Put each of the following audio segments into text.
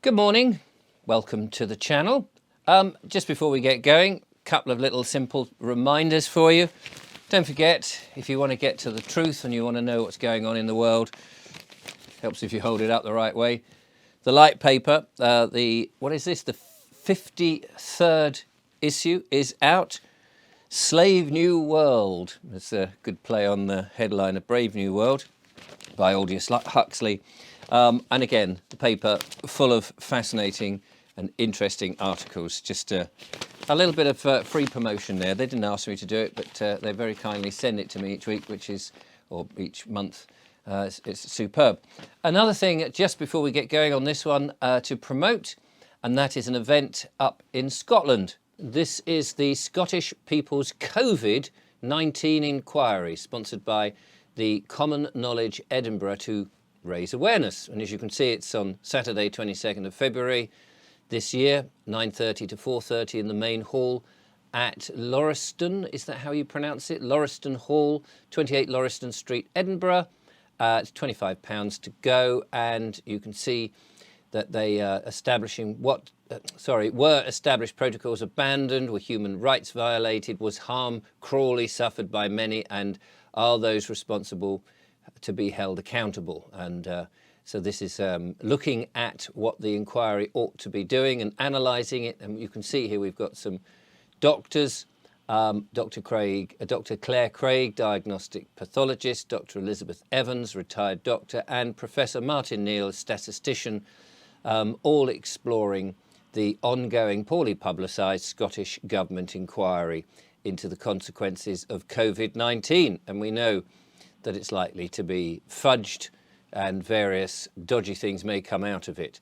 Good morning, welcome to the channel. Just before we get going, a couple of little simple reminders for you. Don't forget, if you want to get to the truth and you want to know what's going on in the world, helps if you hold it up the right way. The light paper, what is this, the 53rd issue is out. Slave New World. It's a good play on the headline of Brave New World by Aldous Huxley. And again, the paper full of fascinating and interesting articles. Just a little bit of free promotion there. They didn't ask me to do it, but they very kindly send it to me each week, or each month. It's superb. Another thing, just before we get going on this one, to promote, and that is an event up in Scotland. This is the Scottish People's COVID-19 Inquiry, sponsored by the Common Knowledge Edinburgh to raise awareness. And as you can see, it's on Saturday 22nd of February this year, 9:30 to 4:30 in the main hall at Lauriston. Is that how you pronounce it? Lauriston Hall, 28 Lauriston Street, Edinburgh. It's £25 to go, and you can see that they are establishing were established protocols abandoned, were human rights violated, was harm cruelly suffered by many, and are those responsible to be held accountable. And so this is looking at what the inquiry ought to be doing and analysing it. And you can see here we've got some doctors, Dr. Claire Craig, diagnostic pathologist, Dr. Elizabeth Evans, retired doctor, and Professor Martin Neal, statistician, all exploring the ongoing, poorly publicised Scottish Government inquiry into the consequences of COVID-19. And we know that it's likely to be fudged and various dodgy things may come out of it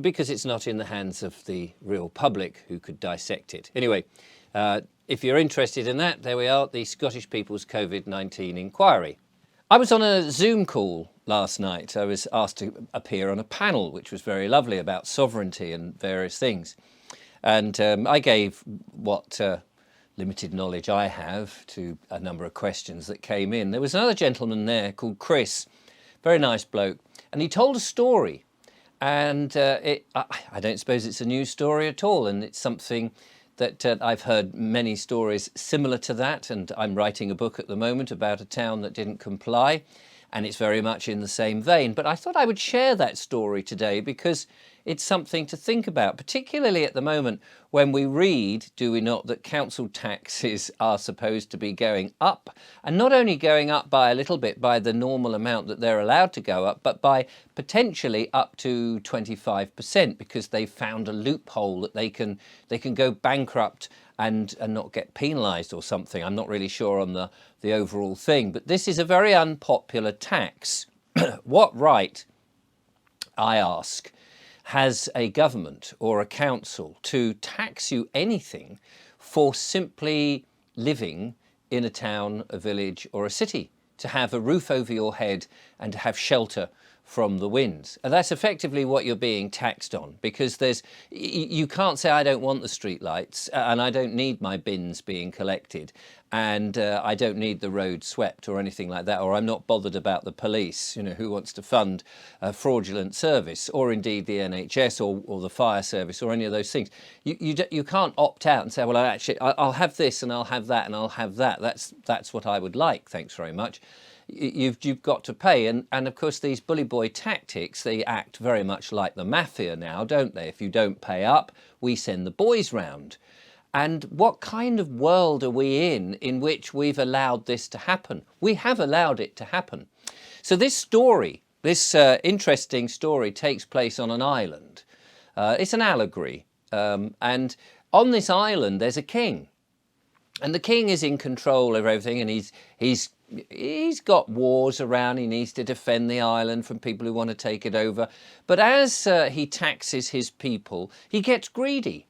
because it's not in the hands of the real public who could dissect it. Anyway, if you're interested in that, there we are, the Scottish People's COVID-19 Inquiry. I was on a Zoom call last night. I was asked to appear on a panel, which was very lovely, about sovereignty and various things. And I gave what limited knowledge I have to a number of questions that came in. There was another gentleman there called Chris, very nice bloke, and he told a story. And I don't suppose it's a new story at all, and it's something that I've heard many stories similar to that, and I'm writing a book at the moment about a town that didn't comply, and it's very much in the same vein. But I thought I would share that story today because it's something to think about, particularly at the moment when we read, do we not, that council taxes are supposed to be going up, and not only going up by a little bit, by the normal amount that they're allowed to go up, but by potentially up to 25%, because they've found a loophole that they can go bankrupt and not get penalised or something. I'm not really sure on the overall thing, but this is a very unpopular tax. What right, I ask, has a government or a council to tax you anything for simply living in a town, a village or a city, to have a roof over your head and to have shelter from the winds? And that's effectively what you're being taxed on, because you can't say I don't want the street lights and I don't need my bins being collected and I don't need the road swept or anything like that, or I'm not bothered about the police, who wants to fund a fraudulent service, or indeed the NHS or the fire service or any of those things. You can't opt out and say, well, actually I'll have this and I'll have that and I'll have that. That's what I would like, thanks very much. You've got to pay, and of course these bully boy tactics, they act very much like the mafia now, don't they? If you don't pay up, we send the boys round. And what kind of world are we in which we've allowed this to happen? We have allowed it to happen. So this story, this interesting story, takes place on an island. It's an allegory, and on this island there's a king, and the king is in control of everything, and he's got wars around. He needs to defend the island from people who want to take it over. But as he taxes his people, he gets greedy.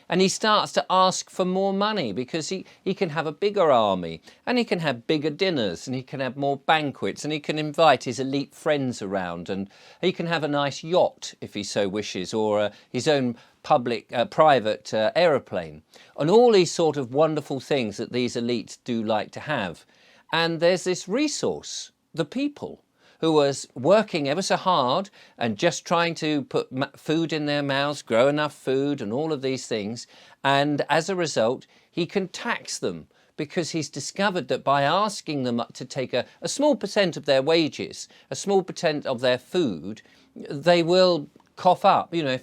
And he starts to ask for more money because he can have a bigger army, and he can have bigger dinners, and he can have more banquets, and he can invite his elite friends around, and he can have a nice yacht if he so wishes, or his own private aeroplane, and all these sort of wonderful things that these elites do like to have. And there's this resource, the people, who was working ever so hard and just trying to put food in their mouths, grow enough food and all of these things. And as a result, he can tax them, because he's discovered that by asking them to take a small percent of their wages, a small percent of their food, they will cough up. You know,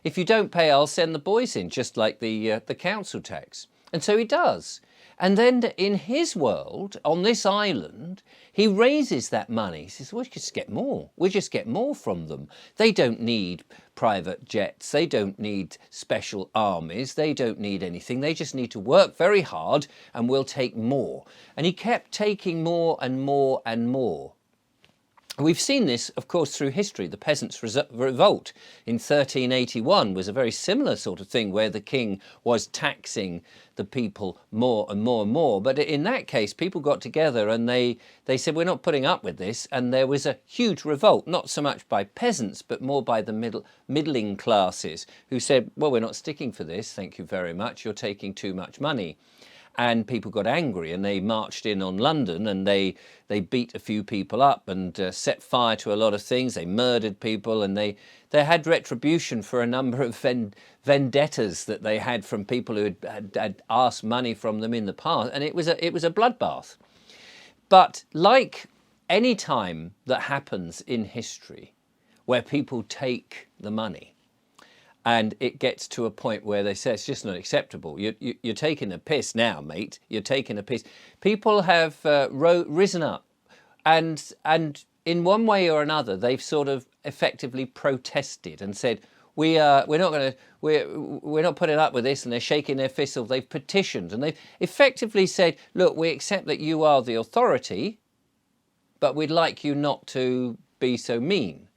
if you don't pay, I'll send the boys in, just like the council tax. And so he does. And then in his world, on this island, he raises that money. He says, well, we just get more. We just get more from them. They don't need private jets. They don't need special armies. They don't need anything. They just need to work very hard and we'll take more. And he kept taking more and more and more. We've seen this, of course, through history. The Peasants' Revolt in 1381 was a very similar sort of thing, where the king was taxing the people more and more and more. But in that case, people got together and they said, we're not putting up with this. And there was a huge revolt, not so much by peasants, but more by the middling classes, who said, well, we're not sticking for this. Thank you very much. You're taking too much money. And people got angry and they marched in on London and they beat a few people up and set fire to a lot of things. They murdered people, and they had retribution for a number of vendettas that they had from people who had asked money from them in the past. And it was a bloodbath. But like any time that happens in history where people take the money, and it gets to a point where they say it's just not acceptable. You're taking a piss now, mate. You're taking a piss. People have risen up, and in one way or another, they've sort of effectively protested and said, we're not putting up with this. And they're shaking their fists. Or they've petitioned and they've effectively said, look, we accept that you are the authority, but we'd like you not to be so mean.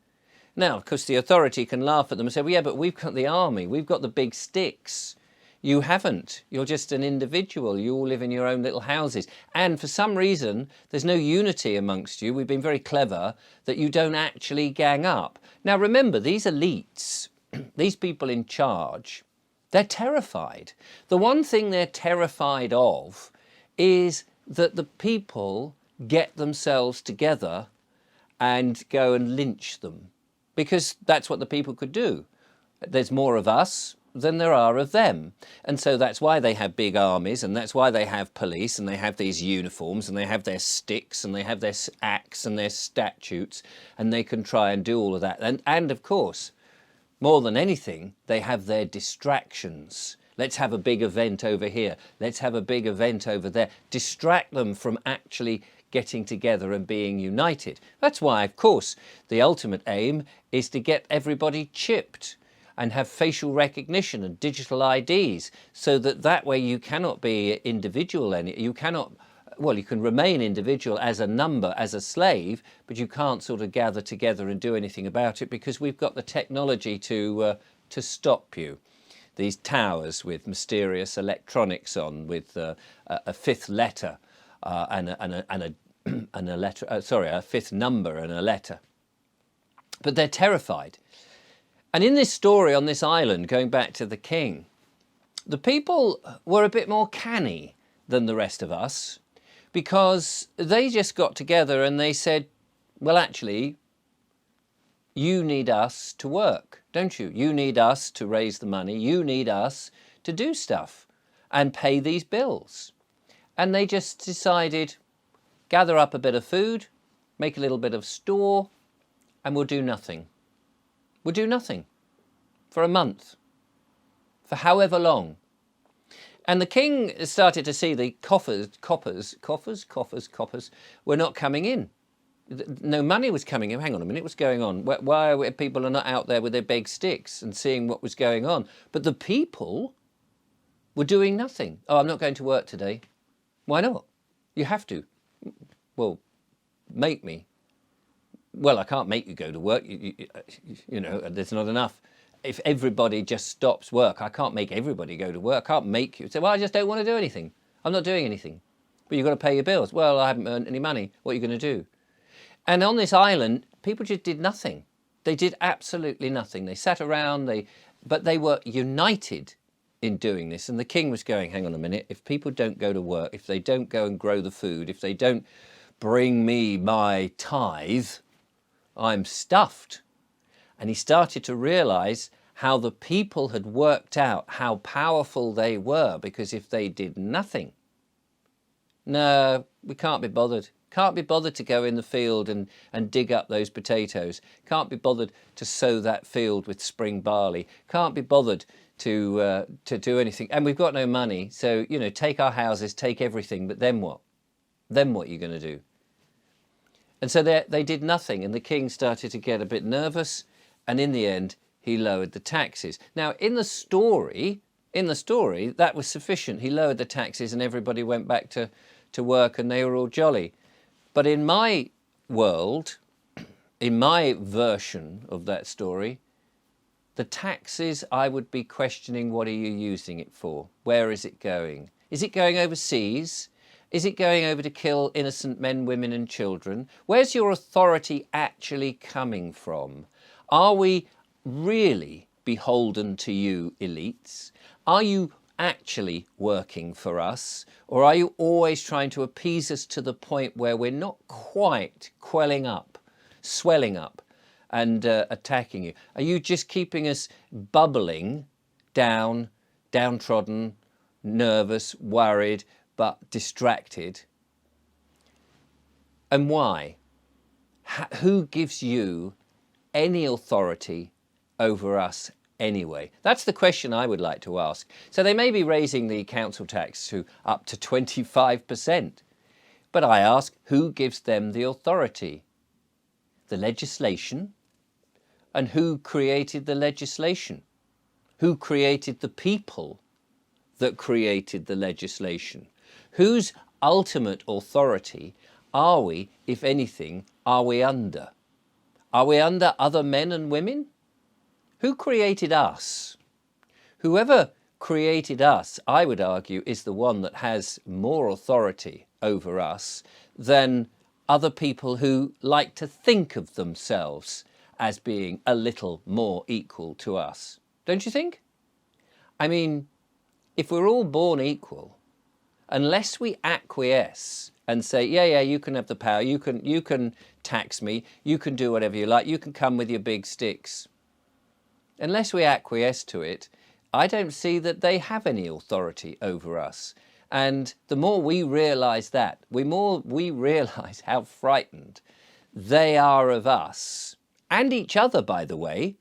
Now, of course, the authority can laugh at them and say, well, yeah, but we've got the army, we've got the big sticks. You haven't. You're just an individual. You all live in your own little houses. And for some reason, there's no unity amongst you. We've been very clever that you don't actually gang up. Now, remember, these elites, these people in charge, they're terrified. The one thing they're terrified of is that the people get themselves together and go and lynch them. Because that's what the people could do. There's more of us than there are of them. And so that's why they have big armies, and that's why they have police, and they have these uniforms, and they have their sticks, and they have their axe and their statutes, and they can try and do all of that. And of course, more than anything, they have their distractions. Let's have a big event over here. Let's have a big event over there. Distract them from actually getting together and being united. That's why, of course, the ultimate aim is to get everybody chipped and have facial recognition and digital IDs, so that way you cannot be individual. You cannot, well, you can remain individual as a number, as a slave, but you can't sort of gather together and do anything about it, because we've got the technology to stop you. These towers with mysterious electronics on, with a fifth letter. And a letter, a fifth number and a letter. But they're terrified. And in this story on this island, going back to the king, the people were a bit more canny than the rest of us, because they just got together and they said, well, actually, you need us to work, don't you? You need us to raise the money. You need us to do stuff and pay these bills. And they just decided, gather up a bit of food, make a little bit of store, and we'll do nothing. We'll do nothing for a month, for however long. And the king started to see the coppers were not coming in. No money was coming in. Hang on a minute, what's going on? Why are people not out there with their big sticks and seeing what was going on? But the people were doing nothing. Oh, I'm not going to work today. Why not? You have to. Well, make me. Well, I can't make you go to work. You know, there's not enough. If everybody just stops work, I can't make everybody go to work. I can't make you say, well, I just don't want to do anything. I'm not doing anything. But you've got to pay your bills. Well, I haven't earned any money. What are you going to do? And on this island, people just did nothing. They did absolutely nothing. They sat around, but they were united in doing this. And the king was going, hang on a minute, if people don't go to work, if they don't go and grow the food, if they don't bring me my tithe, I'm stuffed. And he started to realize how the people had worked out how powerful they were, because if they did nothing, no, we can't be bothered. Can't be bothered to go in the field and dig up those potatoes. Can't be bothered to sow that field with spring barley. Can't be bothered to do anything. And we've got no money. So, you know, take our houses, take everything. But then what? Then what are you going to do? And so they did nothing. And the king started to get a bit nervous. And in the end, he lowered the taxes. Now, in the story, that was sufficient. He lowered the taxes and everybody went back to work and they were all jolly. But in my world, in my version of that story, the taxes, I would be questioning, what are you using it for? Where is it going? Is it going overseas? Is it going over to kill innocent men, women and children? Where's your authority actually coming from? Are we really beholden to you elites? Are you actually working for us? Or are you always trying to appease us to the point where we're not quite swelling up and attacking you? Are you just keeping us bubbling down, downtrodden, nervous, worried, but distracted? And why? Who gives you any authority over us anyway? That's the question I would like to ask. So they may be raising the council tax to up to 25%. But I ask, who gives them the authority? The legislation? And who created the legislation? Who created the people that created the legislation? Whose ultimate authority are we, if anything, are we under? Are we under other men and women? Who created us? Whoever created us, I would argue, is the one that has more authority over us than other people who like to think of themselves as being a little more equal to us. Don't you think? I mean, if we're all born equal, unless we acquiesce and say, yeah, you can have the power, you can tax me, you can do whatever you like, you can come with your big sticks. Unless we acquiesce to it, I don't see that they have any authority over us. And the more we realise that, the more we realise how frightened they are of us, and each other, by the way.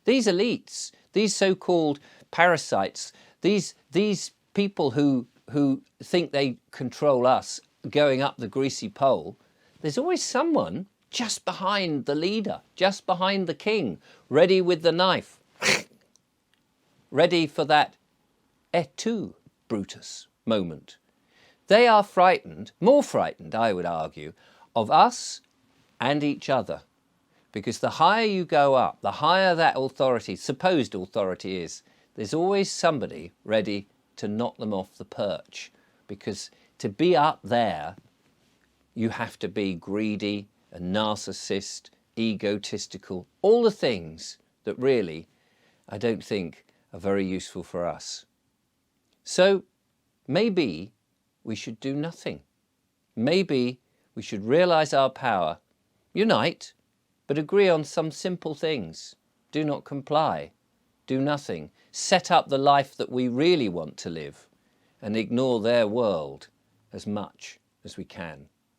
These elites, these so-called parasites, these people who think they control us going up the greasy pole, there's always someone just behind the leader, just behind the king, ready with the knife, ready for that "et tu, Brutus" moment. They are frightened, more frightened, I would argue, of us and each other. Because the higher you go up, the higher that authority, supposed authority is, there's always somebody ready to knock them off the perch. Because to be up there, you have to be greedy, a narcissist, egotistical, all the things that really I don't think are very useful for us. So maybe we should do nothing. Maybe we should realise our power, unite, but agree on some simple things. Do not comply. Do nothing. Set up the life that we really want to live and ignore their world as much as we can.